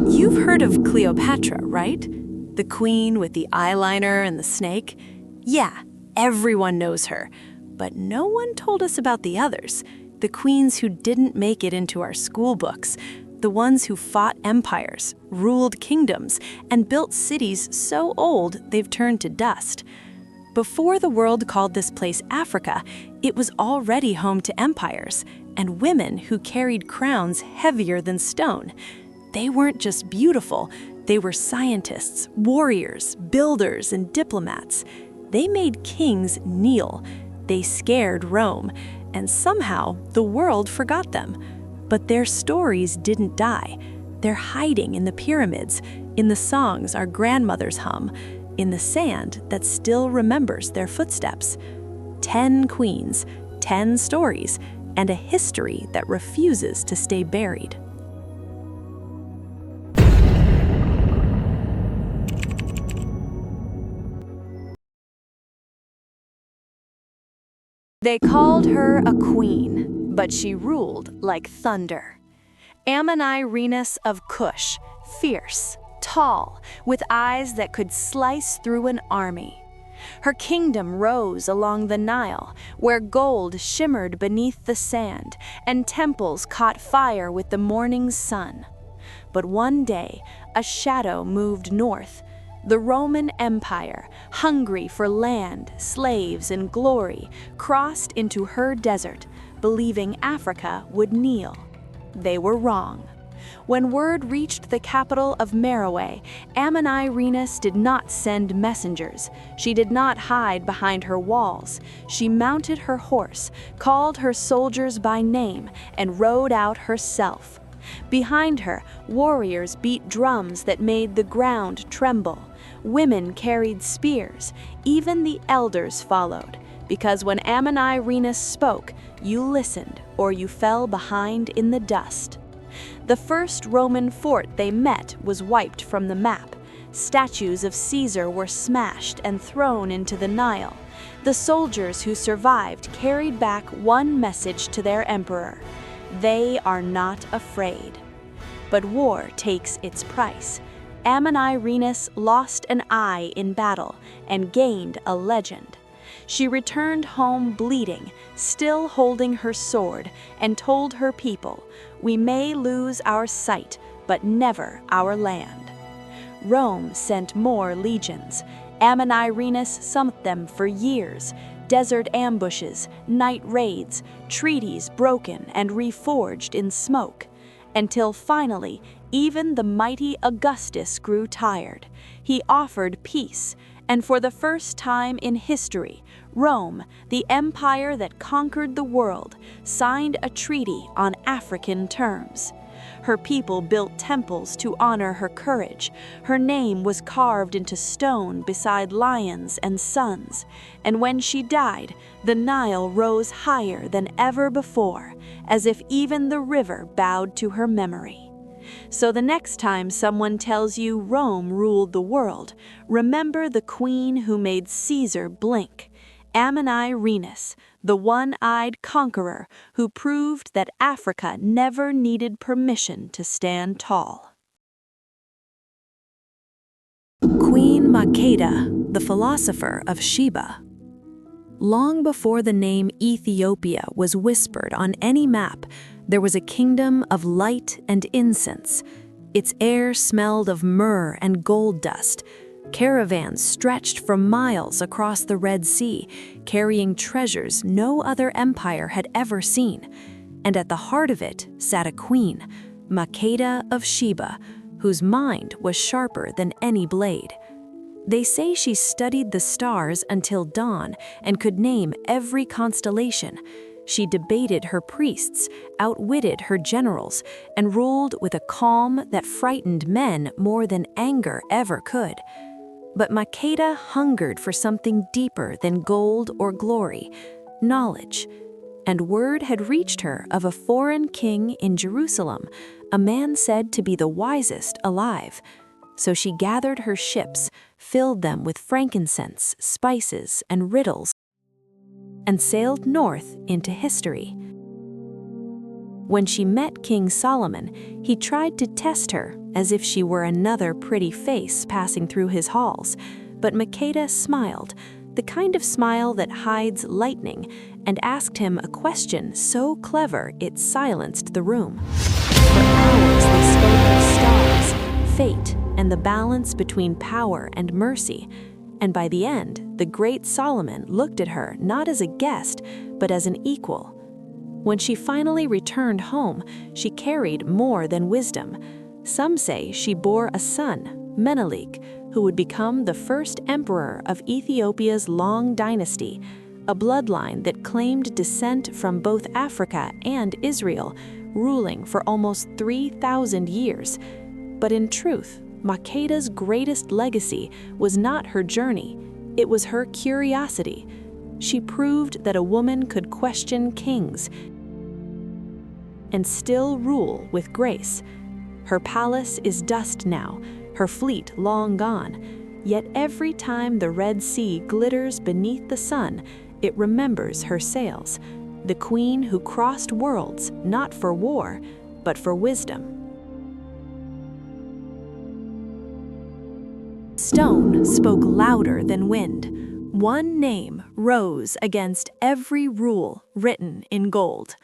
You've heard of Cleopatra, right? The queen with the eyeliner and the snake? Yeah, everyone knows her. But no one told us about the others, the queens who didn't make it into our school books, the ones who fought empires, ruled kingdoms, and built cities so old they've turned to dust. Before the world called this place Africa, it was already home to empires and women who carried crowns heavier than stone. They weren't just beautiful, they were scientists, warriors, builders, and diplomats. They made kings kneel. They scared Rome, and somehow the world forgot them. But their stories didn't die. They're hiding in the pyramids, in the songs our grandmothers hum, in the sand that still remembers their footsteps. 10 queens, 10 stories, and a history that refuses to stay buried. They called her a queen, but she ruled like thunder. Amanirenas of Kush, fierce, tall, with eyes that could slice through an army. Her kingdom rose along the Nile, where gold shimmered beneath the sand, and temples caught fire with the morning sun. But one day, a shadow moved north. The Roman Empire, hungry for land, slaves, and glory, crossed into her desert, believing Africa would kneel. They were wrong. When word reached the capital of Meroe, Amanirenas did not send messengers. She did not hide behind her walls. She mounted her horse, called her soldiers by name, and rode out herself. Behind her, warriors beat drums that made the ground tremble. Women carried spears. Even the elders followed, because when Amanirenas spoke, you listened or you fell behind in the dust. The first Roman fort they met was wiped from the map. Statues of Caesar were smashed and thrown into the Nile. The soldiers who survived carried back one message to their emperor: they are not afraid. But war takes its price. Amanirenas lost an eye in battle and gained a legend. She returned home bleeding, still holding her sword, and told her people, "We may lose our sight, but never our land." Rome sent more legions. Amanirenas summoned them for years. Desert ambushes, night raids, treaties broken and reforged in smoke. Until finally, even the mighty Augustus grew tired. He offered peace, and for the first time in history, Rome, the empire that conquered the world, signed a treaty on African terms. Her people built temples to honor her courage. Her name was carved into stone beside lions and suns. And when she died, the Nile rose higher than ever before, as if even the river bowed to her memory. So the next time someone tells you Rome ruled the world, remember the queen who made Caesar blink. Amanirenas, the one-eyed conqueror who proved that Africa never needed permission to stand tall. Queen Makeda, the philosopher of Sheba. Long before the name Ethiopia was whispered on any map, there was a kingdom of light and incense. Its air smelled of myrrh and gold dust. Caravans stretched for miles across the Red Sea, carrying treasures no other empire had ever seen. And at the heart of it sat a queen, Makeda of Sheba, whose mind was sharper than any blade. They say she studied the stars until dawn and could name every constellation. She debated her priests, outwitted her generals, and ruled with a calm that frightened men more than anger ever could. But Makeda hungered for something deeper than gold or glory, knowledge. And word had reached her of a foreign king in Jerusalem, a man said to be the wisest alive. So she gathered her ships, filled them with frankincense, spices, and riddles, and sailed north into history. When she met King Solomon, he tried to test her as if she were another pretty face passing through his halls, but Makeda smiled, the kind of smile that hides lightning, and asked him a question so clever it silenced the room. For hours they spoke of stars, fate, and the balance between power and mercy, and by the end, the great Solomon looked at her not as a guest, but as an equal. When she finally returned home, she carried more than wisdom. Some say she bore a son, Menelik, who would become the first emperor of Ethiopia's long dynasty, a bloodline that claimed descent from both Africa and Israel, ruling for almost 3,000 years. But in truth, Makeda's greatest legacy was not her journey, it was her curiosity. She proved that a woman could question kings and still rule with grace. Her palace is dust now, her fleet long gone, yet every time the Red Sea glitters beneath the sun, it remembers her sails, the queen who crossed worlds not for war, but for wisdom. Stone spoke louder than wind. One name rose against every rule written in gold: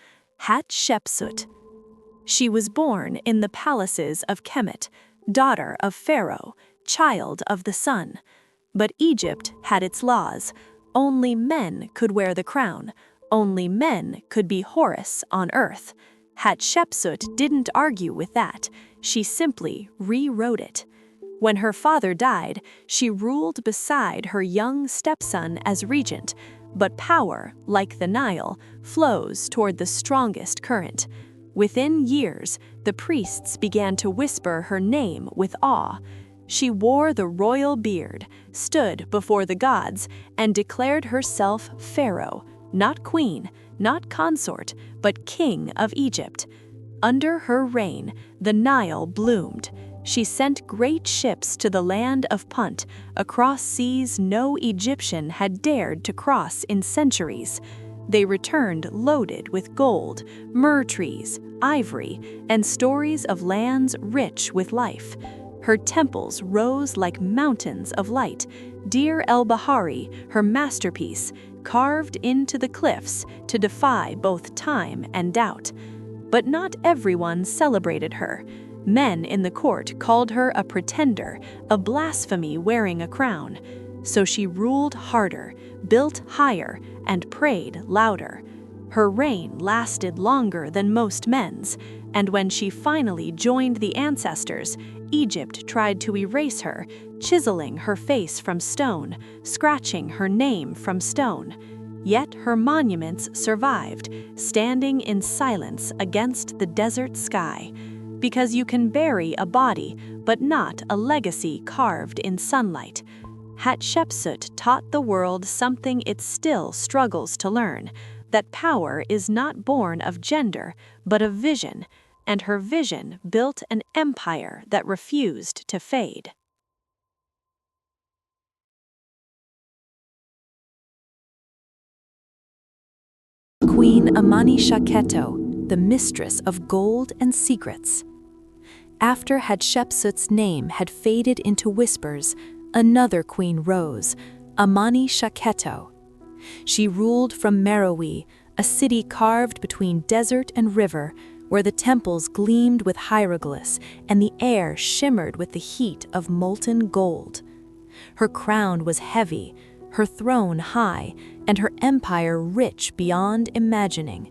Hatshepsut. She was born in the palaces of Kemet, daughter of Pharaoh, child of the sun. But Egypt had its laws. Only men could wear the crown. Only men could be Horus on earth. Hatshepsut didn't argue with that. She simply rewrote it. When her father died, she ruled beside her young stepson as regent, but power, like the Nile, flows toward the strongest current. Within years, the priests began to whisper her name with awe. She wore the royal beard, stood before the gods, and declared herself Pharaoh, not queen, not consort, but king of Egypt. Under her reign, the Nile bloomed. She sent great ships to the land of Punt, across seas no Egyptian had dared to cross in centuries. They returned loaded with gold, myrrh trees, ivory, and stories of lands rich with life. Her temples rose like mountains of light. Deir el-Bahari, her masterpiece, carved into the cliffs to defy both time and doubt. But not everyone celebrated her. Men in the court called her a pretender, a blasphemy wearing a crown. So she ruled harder, built higher, and prayed louder. Her reign lasted longer than most men's, and when she finally joined the ancestors, Egypt tried to erase her, chiseling her face from stone, scratching her name from stone. Yet her monuments survived, standing in silence against the desert sky. Because you can bury a body, but not a legacy carved in sunlight. Hatshepsut taught the world something it still struggles to learn, that power is not born of gender, but of vision, and her vision built an empire that refused to fade. Queen Amani-Shaketo, the mistress of gold and secrets. After Hatshepsut's name had faded into whispers, another queen rose, Amani-Shaketo. She ruled from Meroe, a city carved between desert and river, where the temples gleamed with hieroglyphs and the air shimmered with the heat of molten gold. Her crown was heavy, her throne high, and her empire rich beyond imagining.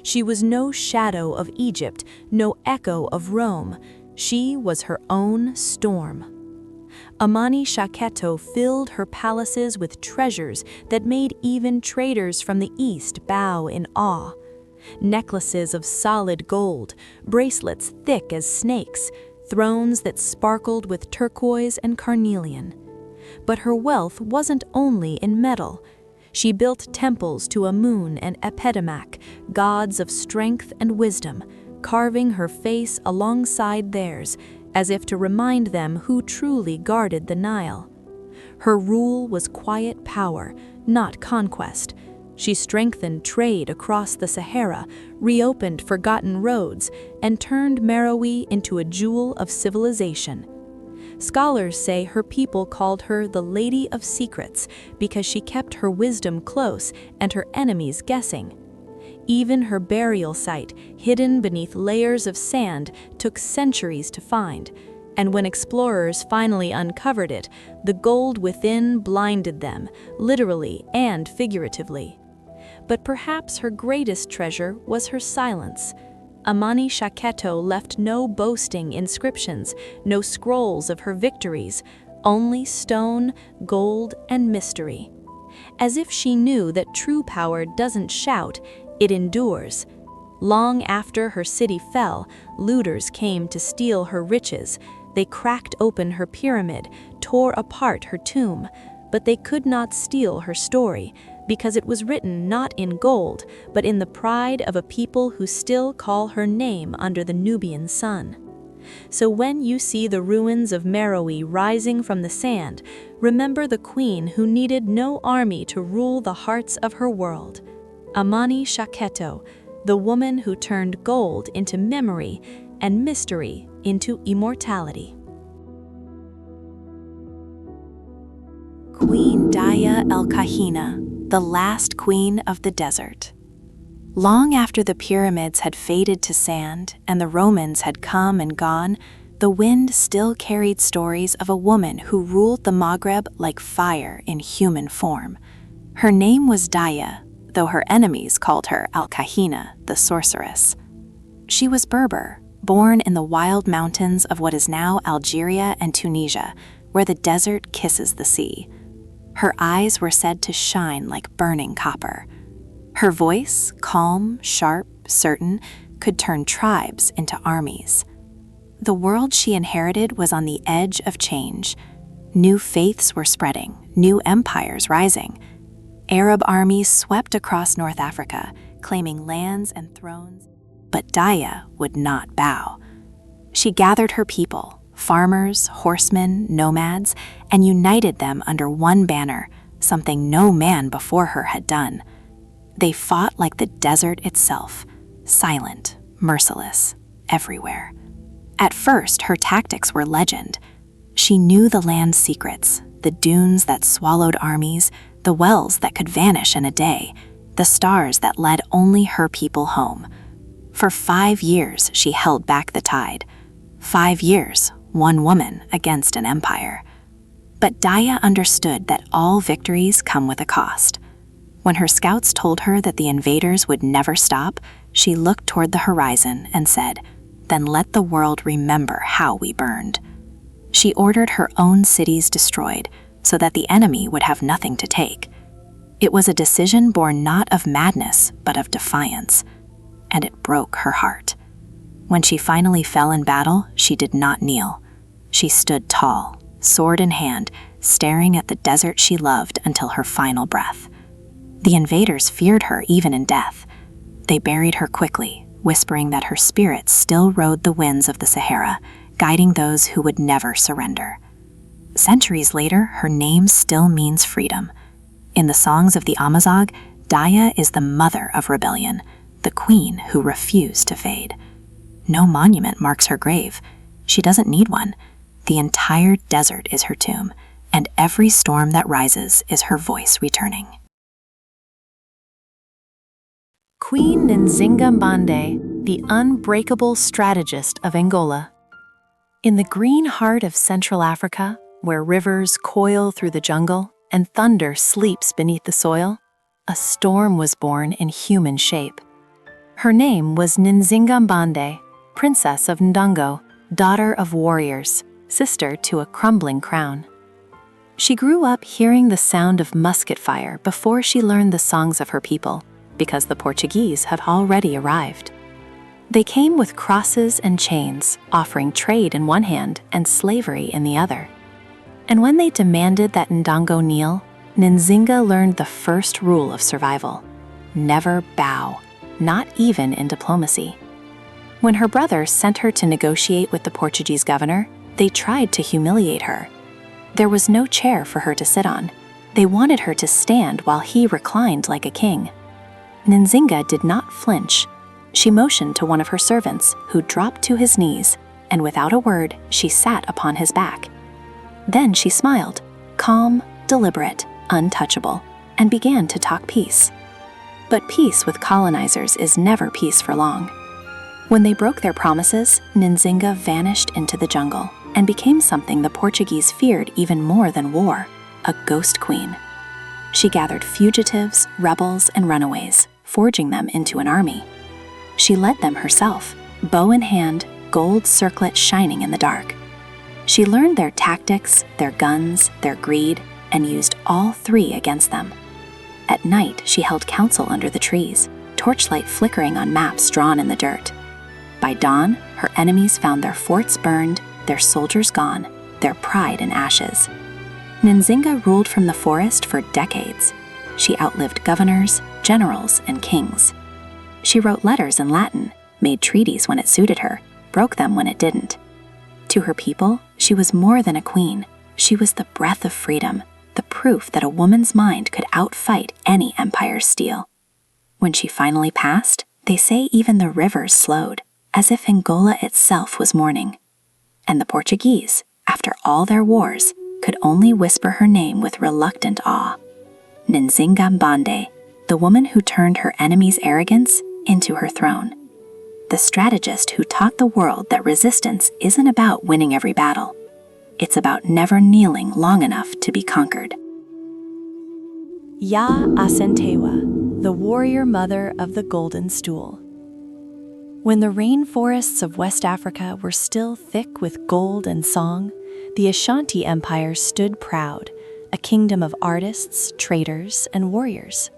She was no shadow of Egypt, no echo of Rome. She was her own storm. Amani-Shaketo filled her palaces with treasures that made even traders from the east bow in awe. Necklaces of solid gold, bracelets thick as snakes, thrones that sparkled with turquoise and carnelian. But her wealth wasn't only in metal. She built temples to Amun and Epidemic, gods of strength and wisdom, carving her face alongside theirs, as if to remind them who truly guarded the Nile. Her rule was quiet power, not conquest. She strengthened trade across the Sahara, reopened forgotten roads, and turned Meroe into a jewel of civilization. Scholars say her people called her the Lady of Secrets because she kept her wisdom close and her enemies guessing. Even her burial site, hidden beneath layers of sand, took centuries to find, and when explorers finally uncovered it, the gold within blinded them, literally and figuratively. But perhaps her greatest treasure was her silence. Amanirenas left no boasting inscriptions, no scrolls of her victories, only stone, gold, and mystery. As if she knew that true power doesn't shout, it endures. Long after her city fell, looters came to steal her riches. They cracked open her pyramid, tore apart her tomb, but they could not steal her story, because it was written not in gold, but in the pride of a people who still call her name under the Nubian sun. So when you see the ruins of Meroe rising from the sand, remember the queen who needed no army to rule the hearts of her world. Amanirenas, the woman who turned gold into memory and mystery into immortality. Queen Yaa el-Kahina, the last queen of the desert. Long after the pyramids had faded to sand and the Romans had come and gone, the wind still carried stories of a woman who ruled the Maghreb like fire in human form. Her name was Yaa, though her enemies called her Al-Kahina, the sorceress. She was Berber, born in the wild mountains of what is now Algeria and Tunisia, where the desert kisses the sea. Her eyes were said to shine like burning copper. Her voice, calm, sharp, certain, could turn tribes into armies. The world she inherited was on the edge of change. New faiths were spreading, new empires rising. Arab armies swept across North Africa, claiming lands and thrones. But Yaa would not bow. She gathered her people, farmers, horsemen, nomads, and united them under one banner, something no man before her had done. They fought like the desert itself, silent, merciless, everywhere. At first, her tactics were legend. She knew the land's secrets, the dunes that swallowed armies, the wells that could vanish in a day, the stars that led only her people home. For 5 years, she held back the tide. 5 years, one woman against an empire. But Yaa understood that all victories come with a cost. When her scouts told her that the invaders would never stop, she looked toward the horizon and said, "Then let the world remember how we burned." She ordered her own cities destroyed so that the enemy would have nothing to take. It was a decision born not of madness, but of defiance, and it broke her heart. When she finally fell in battle, she did not kneel. She stood tall, sword in hand, staring at the desert she loved until her final breath. The invaders feared her even in death. They buried her quickly, whispering that her spirit still rode the winds of the Sahara, guiding those who would never surrender. Centuries later, her name still means freedom. In the songs of the Amazigh, Yaa is the mother of rebellion, the queen who refused to fade. No monument marks her grave. She doesn't need one. The entire desert is her tomb, and every storm that rises is her voice returning. Queen Nzinga Mbande, the unbreakable strategist of Angola. In the green heart of Central Africa, where rivers coil through the jungle and thunder sleeps beneath the soil, a storm was born in human shape. Her name was Nzinga Mbande, Princess of Ndongo, daughter of warriors, sister to a crumbling crown. She grew up hearing the sound of musket fire before she learned the songs of her people, because the Portuguese had already arrived. They came with crosses and chains, offering trade in one hand and slavery in the other. And when they demanded that Ndongo kneel, Nzinga learned the first rule of survival: never bow, not even in diplomacy. When her brother sent her to negotiate with the Portuguese governor, they tried to humiliate her. There was no chair for her to sit on. They wanted her to stand while he reclined like a king. Nzinga did not flinch. She motioned to one of her servants, who dropped to his knees, and without a word, she sat upon his back. Then she smiled, calm, deliberate, untouchable, and began to talk peace. But peace with colonizers is never peace for long. When they broke their promises, Nzinga vanished into the jungle and became something the Portuguese feared even more than war, a ghost queen. She gathered fugitives, rebels, and runaways, forging them into an army. She led them herself, bow in hand, gold circlet shining in the dark. She learned their tactics, their guns, their greed, and used all three against them. At night, she held council under the trees, torchlight flickering on maps drawn in the dirt. By dawn, her enemies found their forts burned, their soldiers gone, their pride in ashes. Nzinga ruled from the forest for decades. She outlived governors, generals, and kings. She wrote letters in Latin, made treaties when it suited her, broke them when it didn't. To her people, she was more than a queen. She was the breath of freedom, the proof that a woman's mind could outfight any empire's steel. When she finally passed, they say even the rivers slowed, as if Angola itself was mourning. And the Portuguese, after all their wars, could only whisper her name with reluctant awe. Nzinga Mbande, the woman who turned her enemy's arrogance into her throne. The strategist who taught the world that resistance isn't about winning every battle. It's about never kneeling long enough to be conquered. Yaa Asantewaa, the warrior mother of the golden stool. When the rainforests of West Africa were still thick with gold and song, the Ashanti Empire stood proud, a kingdom of artists, traders, and warriors.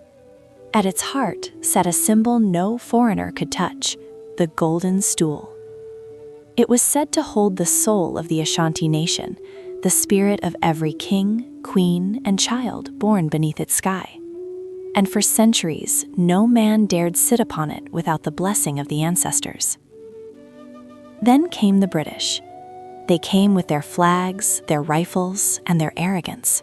At its heart sat a symbol no foreigner could touch, the golden stool. It was said to hold the soul of the Ashanti nation, the spirit of every king, queen, and child born beneath its sky. And for centuries, no man dared sit upon it without the blessing of the ancestors. Then came the British. They came with their flags, their rifles, and their arrogance.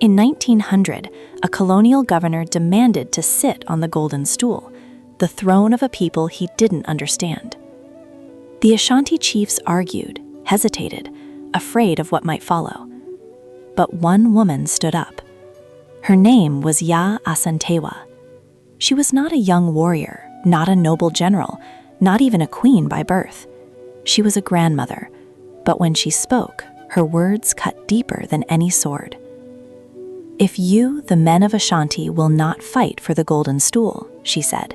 In 1900, a colonial governor demanded to sit on the golden stool, the throne of a people he didn't understand. The Ashanti chiefs argued, hesitated, afraid of what might follow. But one woman stood up. Her name was Yaa Asantewaa. She was not a young warrior, not a noble general, not even a queen by birth. She was a grandmother, but when she spoke, her words cut deeper than any sword. "If you, the men of Ashanti, will not fight for the golden stool," she said,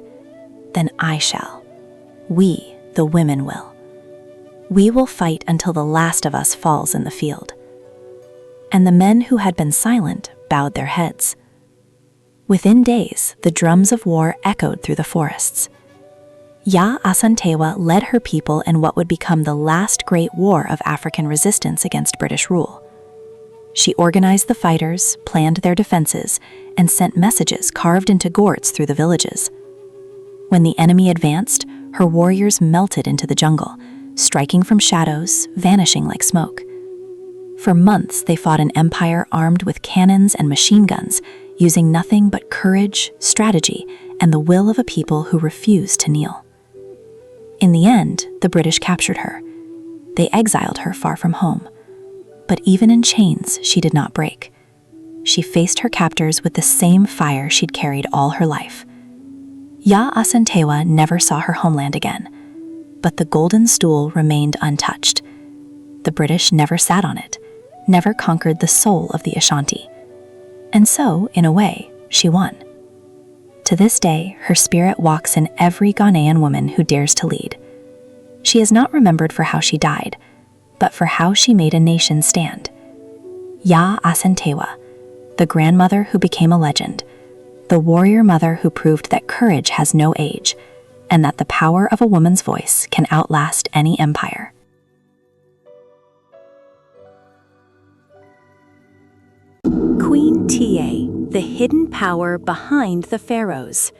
"then I shall. We, the women, will. We will fight until the last of us falls in the field." And the men who had been silent bowed their heads. Within days, the drums of war echoed through the forests. Yaa Asantewaa led her people in what would become the last great war of African resistance against British rule. She organized the fighters, planned their defenses, and sent messages carved into gourds through the villages. When the enemy advanced, her warriors melted into the jungle, striking from shadows, vanishing like smoke. For months, they fought an empire armed with cannons and machine guns, using nothing but courage, strategy, and the will of a people who refused to kneel. In the end, the British captured her. They exiled her far from home. But even in chains, she did not break. She faced her captors with the same fire she'd carried all her life. Yaa Asantewaa never saw her homeland again, but the golden stool remained untouched. The British never sat on it, never conquered the soul of the Ashanti. And so, in a way, she won. To this day, her spirit walks in every Ghanaian woman who dares to lead. She is not remembered for how she died, but for how she made a nation stand. Yaa Asantewaa, the grandmother who became a legend, the warrior mother who proved that courage has no age, and that the power of a woman's voice can outlast any empire. Queen Ta, the hidden power behind the pharaohs.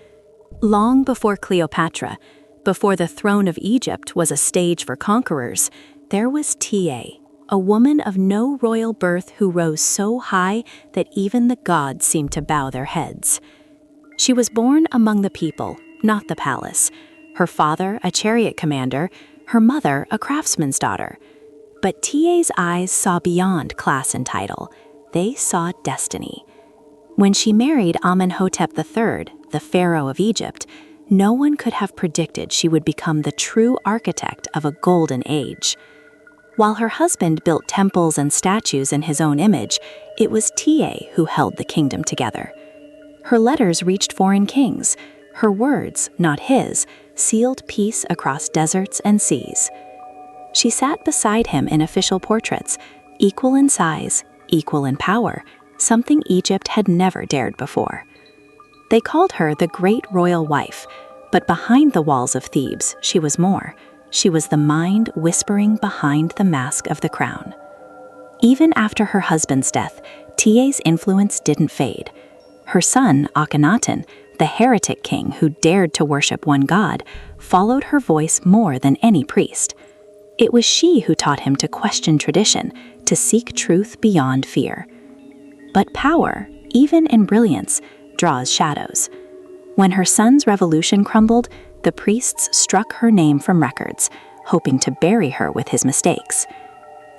Long before Cleopatra, before the throne of Egypt was a stage for conquerors, there was Ta, a woman of no royal birth who rose so high that even the gods seemed to bow their heads. She was born among the people, not the palace. Her father, a chariot commander, her mother, a craftsman's daughter. But Tia's eyes saw beyond class and title. They saw destiny. When she married Amenhotep III, the Pharaoh of Egypt, no one could have predicted she would become the true architect of a golden age. While her husband built temples and statues in his own image, it was Tia who held the kingdom together. Her letters reached foreign kings. Her words, not his, sealed peace across deserts and seas. She sat beside him in official portraits, equal in size, equal in power, something Egypt had never dared before. They called her the great royal wife, but behind the walls of Thebes, she was more. She was the mind whispering behind the mask of the crown. Even after her husband's death, Tia's influence didn't fade. Her son, Akhenaten, the heretic king who dared to worship one god, followed her voice more than any priest. It was she who taught him to question tradition, to seek truth beyond fear. But power, even in brilliance, draws shadows. When her son's revolution crumbled, the priests struck her name from records, hoping to bury her with his mistakes.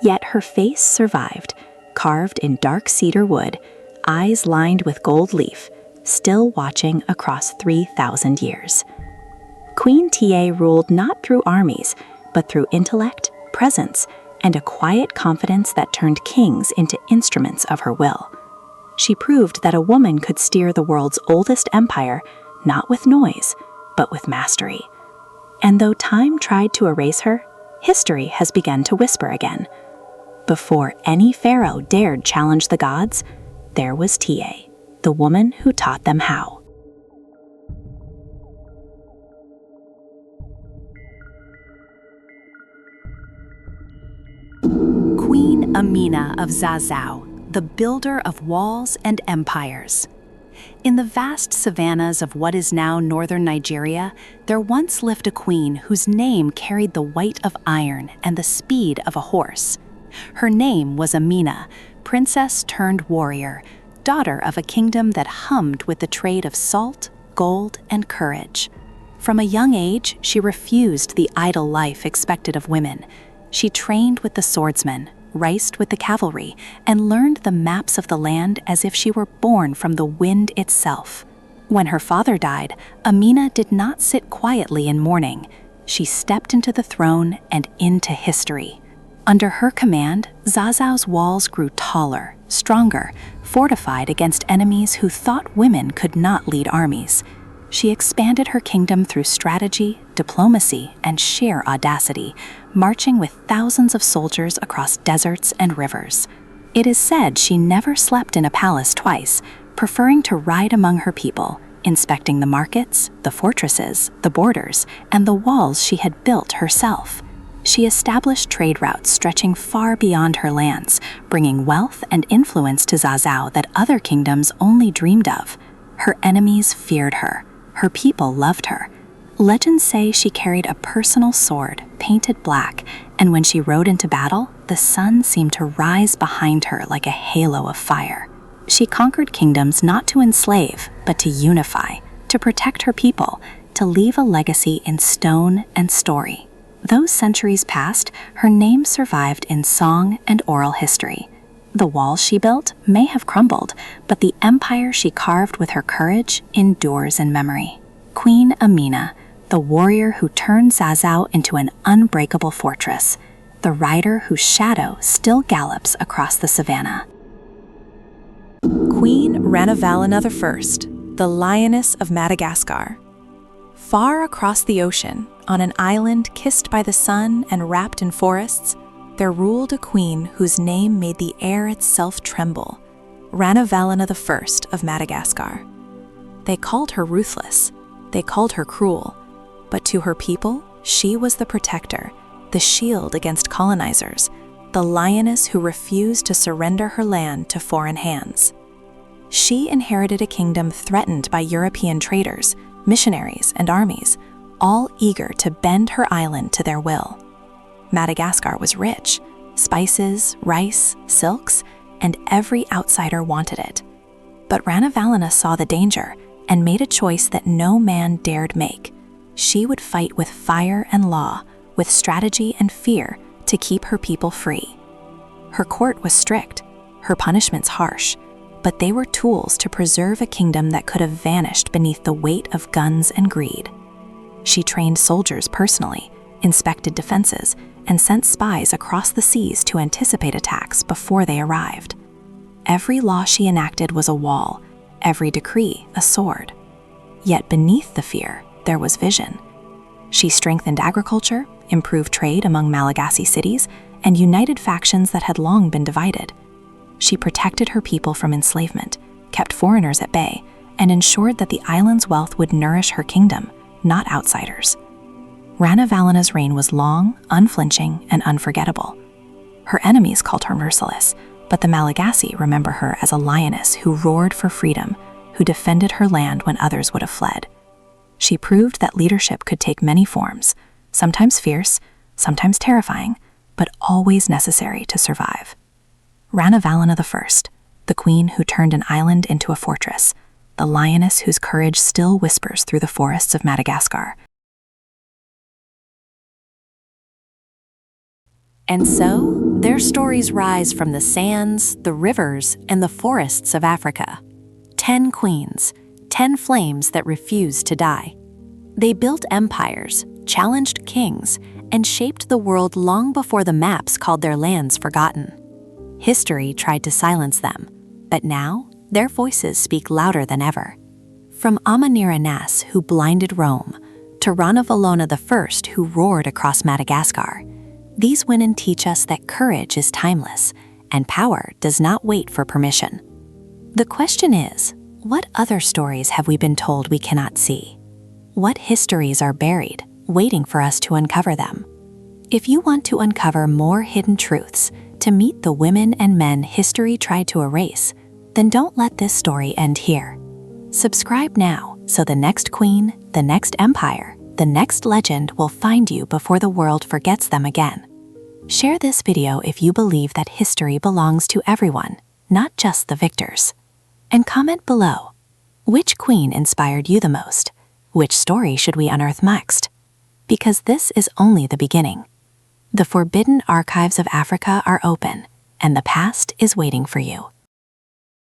Yet her face survived, carved in dark cedar wood, eyes lined with gold leaf, still watching across 3,000 years. Queen Tia ruled not through armies, but through intellect, presence, and a quiet confidence that turned kings into instruments of her will. She proved that a woman could steer the world's oldest empire, not with noise, but with mastery. And though time tried to erase her, history has begun to whisper again. Before any pharaoh dared challenge the gods, there was Tia, the woman who taught them how. Queen Amina of Zazau, the builder of walls and empires. In the vast savannas of what is now northern Nigeria, there once lived a queen whose name carried the weight of iron and the speed of a horse. Her name was Amina, princess turned warrior, daughter of a kingdom that hummed with the trade of salt, gold, and courage. From a young age, she refused the idle life expected of women. She trained with the swordsmen, raced with the cavalry, and learned the maps of the land as if she were born from the wind itself. When her father died, Amina did not sit quietly in mourning. She stepped into the throne and into history. Under her command, Zazau's walls grew taller, stronger, fortified against enemies who thought women could not lead armies. She expanded her kingdom through strategy, diplomacy, and sheer audacity, marching with thousands of soldiers across deserts and rivers. It is said she never slept in a palace twice, preferring to ride among her people, inspecting the markets, the fortresses, the borders, and the walls she had built herself. She established trade routes stretching far beyond her lands, bringing wealth and influence to Zazau that other kingdoms only dreamed of. Her enemies feared her. Her people loved her. Legends say she carried a personal sword, painted black, and when she rode into battle, the sun seemed to rise behind her like a halo of fire. She conquered kingdoms not to enslave, but to unify, to protect her people, to leave a legacy in stone and story. Though centuries passed, her name survived in song and oral history. The walls she built may have crumbled, but the empire she carved with her courage endures in memory. Queen Amina, the warrior who turned Zazau into an unbreakable fortress, the rider whose shadow still gallops across the savannah. Queen Ranavalana I, the Lioness of Madagascar. Far across the ocean, on an island kissed by the sun and wrapped in forests, there ruled a queen whose name made the air itself tremble, Ranavalana I of Madagascar. They called her ruthless, they called her cruel, but to her people, she was the protector, the shield against colonizers, the lioness who refused to surrender her land to foreign hands. She inherited a kingdom threatened by European traders, missionaries, and armies, all eager to bend her island to their will. Madagascar was rich, spices, rice, silks, and every outsider wanted it. But Ranavalena saw the danger and made a choice that no man dared make. She would fight with fire and law, with strategy and fear to keep her people free. Her court was strict, her punishments harsh, but they were tools to preserve a kingdom that could have vanished beneath the weight of guns and greed. She trained soldiers personally, inspected defenses, and sent spies across the seas to anticipate attacks before they arrived. Every law she enacted was a wall, every decree a sword. Yet beneath the fear, there was vision. She strengthened agriculture, improved trade among Malagasy cities, and united factions that had long been divided. She protected her people from enslavement, kept foreigners at bay, and ensured that the island's wealth would nourish her kingdom, not outsiders. Ranavalena's reign was long, unflinching, and unforgettable. Her enemies called her merciless, but the Malagasy remember her as a lioness who roared for freedom, who defended her land when others would have fled. She proved that leadership could take many forms, sometimes fierce, sometimes terrifying, but always necessary to survive. Ranavalena I, the queen who turned an island into a fortress, the lioness whose courage still whispers through the forests of Madagascar. And so, their stories rise from the sands, the rivers, and the forests of Africa. 10 queens, 10 flames that refused to die. They built empires, challenged kings, and shaped the world long before the maps called their lands forgotten. History tried to silence them, but now their voices speak louder than ever. From Amanirenas, who blinded Rome, to Ranavalena I, who roared across Madagascar, these women teach us that courage is timeless, and power does not wait for permission. The question is, what other stories have we been told we cannot see? What histories are buried, waiting for us to uncover them? If you want to uncover more hidden truths, to meet the women and men history tried to erase, then don't let this story end here. Subscribe now so the next queen, the next empire, the next legend will find you before the world forgets them again. Share this video if you believe that history belongs to everyone, not just the victors. And comment below, which queen inspired you the most? Which story should we unearth next? Because this is only the beginning. The forbidden archives of Africa are open, and the past is waiting for you.